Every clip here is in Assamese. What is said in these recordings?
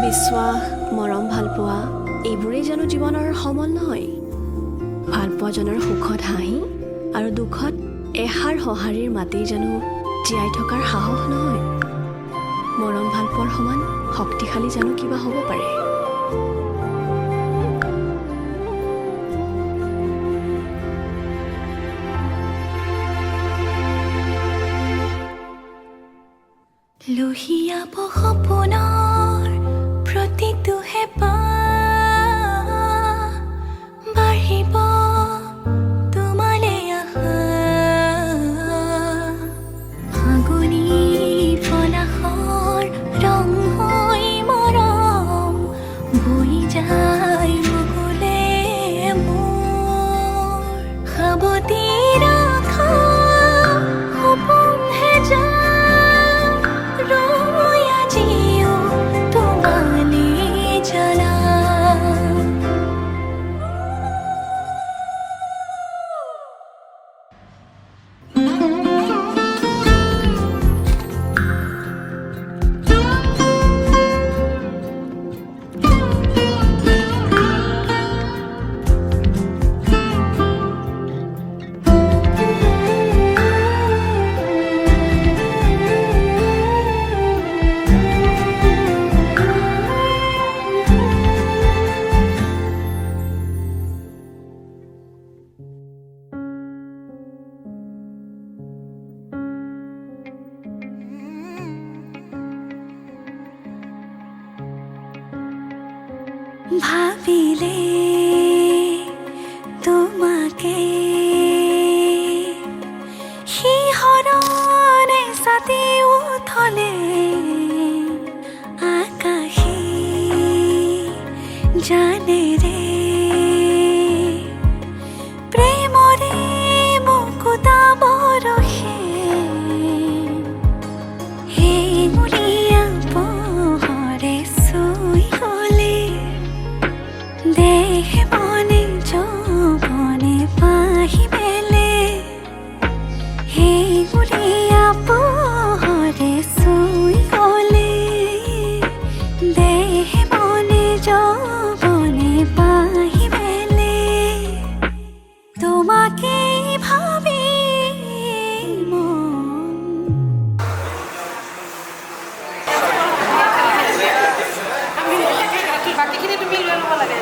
বিশ্বাস, মৰম ভালপোৱা এইবোৰেই জানো জীৱনৰ সমল নহয়? ভালপোৱাজনৰ সুখত হাঁহি আৰু দুখত এষাৰ সঁহাৰিৰ মাতেই জানো জীয়াই থকাৰ সাহস নহয়? মৰম ভালপোৱাৰ সমান শক্তিশালী জানো কিবা হ'ব পাৰে? লোহিয়াব সপোনৰ প্ৰতিটো হেঁপাহ বাঢ়িব তোমালে আশা ফাগুনী পলাশৰ ৰং হৈ মৰম বৈ যায় বুকুলে মোৰ সাৱতি ৰখা সপোন হেজা ভাবিলে তোমাকে শিহৰণে ছাতি উঠলে আকাশে জানেৰে প্ৰেমৰে মুকুতা বৰষে সেই মুৰিয়া পোহৰে চুই গলে দেহ মনে যৌৱনে পাহি মেলে সেই মুৰিয়া পোহৰে চুই গলে দেহ মনে যৌৱনে পাহি মেলে তোমাকে ভাবি বাকীখিনি তুমি লৈ ল'ব লাগে।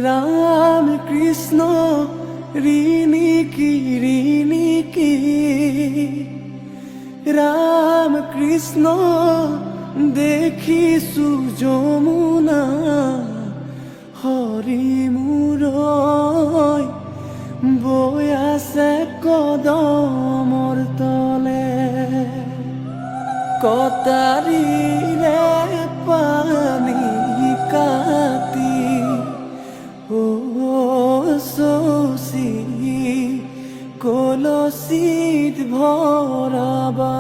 राम कृष्ण ऋणी की राम कृष्ण देखिछु যমুনা হৰি মোৰ বৈ আছে কদমৰ তলে কটাৰীৰে পানী কাটি শশী কলচীত ভৰাবা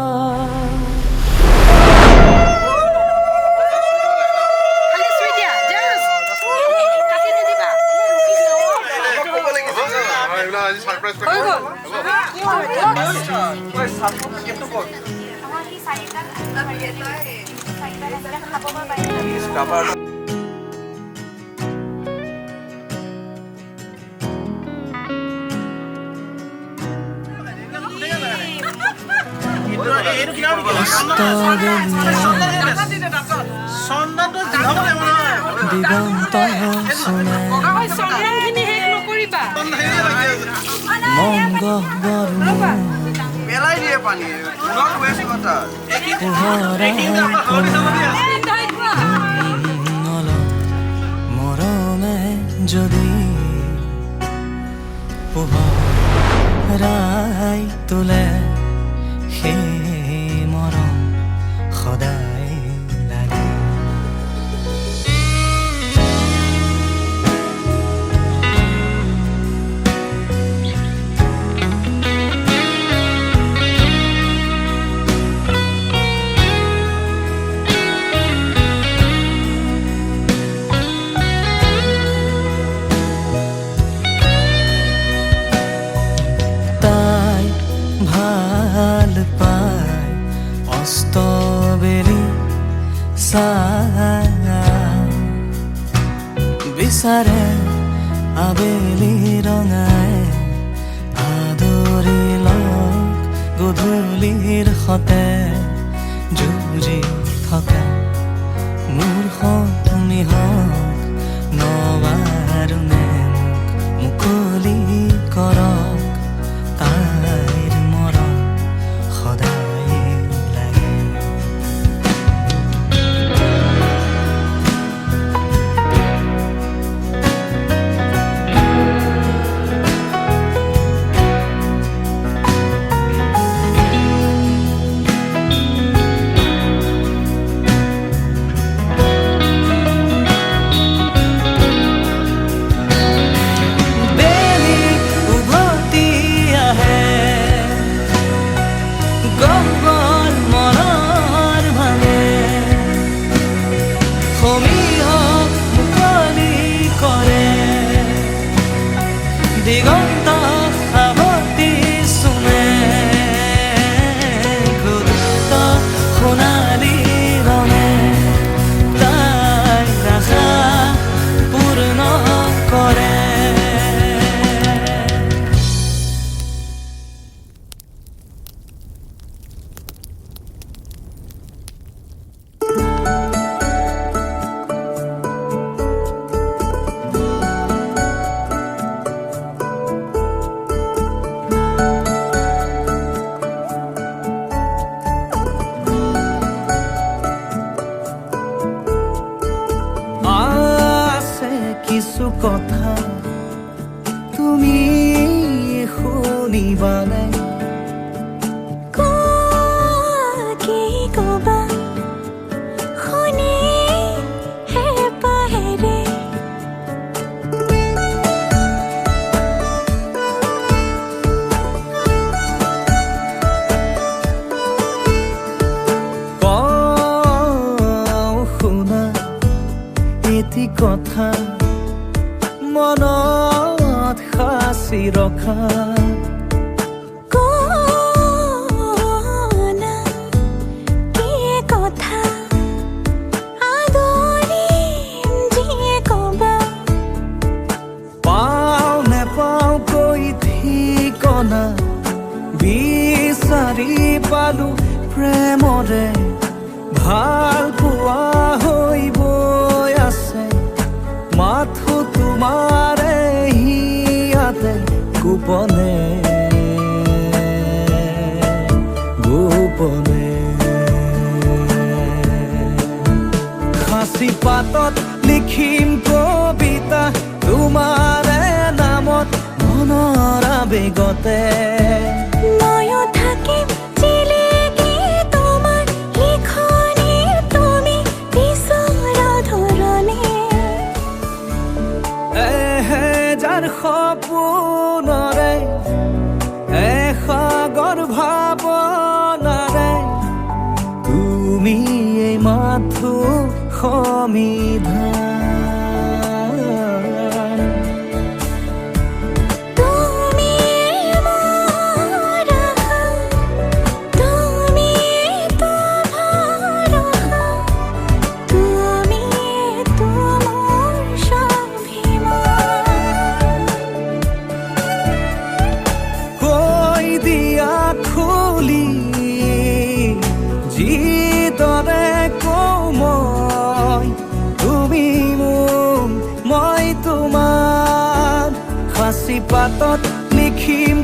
দিগন্ত শুনে চন্দনখিনি শেষ নকৰিবা মংগল পেলাই দিয়ে পানী মৰমে যদি পোহৰাই তোলে সেই মৰম সদায় লাগে ভাল পায় অস্তবেলি চাই বিচাৰে আবেলি ৰঙাই আদৰি লগ গধূলিৰ সতে যুঁজি থকা মোৰ সপনি হওক নবাৰুণে মোক মুকলি কৰক তাইৰ মৰম সদায় লাগে বেলি উভতি আহে গগন মনৰ ভাঙে সমীহক মুকলি কৰে দিগন্ত সাৱতি চুমে ঘূৰ্ত সোণালী ৰঙে তাই আশা পূৰ্ণ কৰে আছে কিছু কথা তুমি শুনিবানে কি কবা শুনি হেঁপাহেৰে কওঁ শুনা এটি কথা মনত সাঁচি ৰখা কোনা কি কথা আদৰিম যিয়ে কবা পাওঁ নেপাওঁ কৈ ঠিকনা বিচাৰি পালো প্ৰেমৰে ভাল পোৱা হৈ বৈ আছে মাথো তোমাৰে হিয়াতে গোপনে গোপনে সাঁচি পাতত লিখিম কবিতা তোমাৰে নামত মনৰ আবেগতে ময়ো থাকিম জিলিকি তোমাৰ লিখনিৰ তুমি বিচৰা ধৰণে এহেজাৰ সপোনৰে এসাগৰ ভাৱনাৰে তুমি এই মাথো সমিধান তুমি মোৰ আশা তুমি তো ভৰসা তুমি তো মোৰ স্বাভিমান কৈ দিয়া খুলি পাতত লিখিম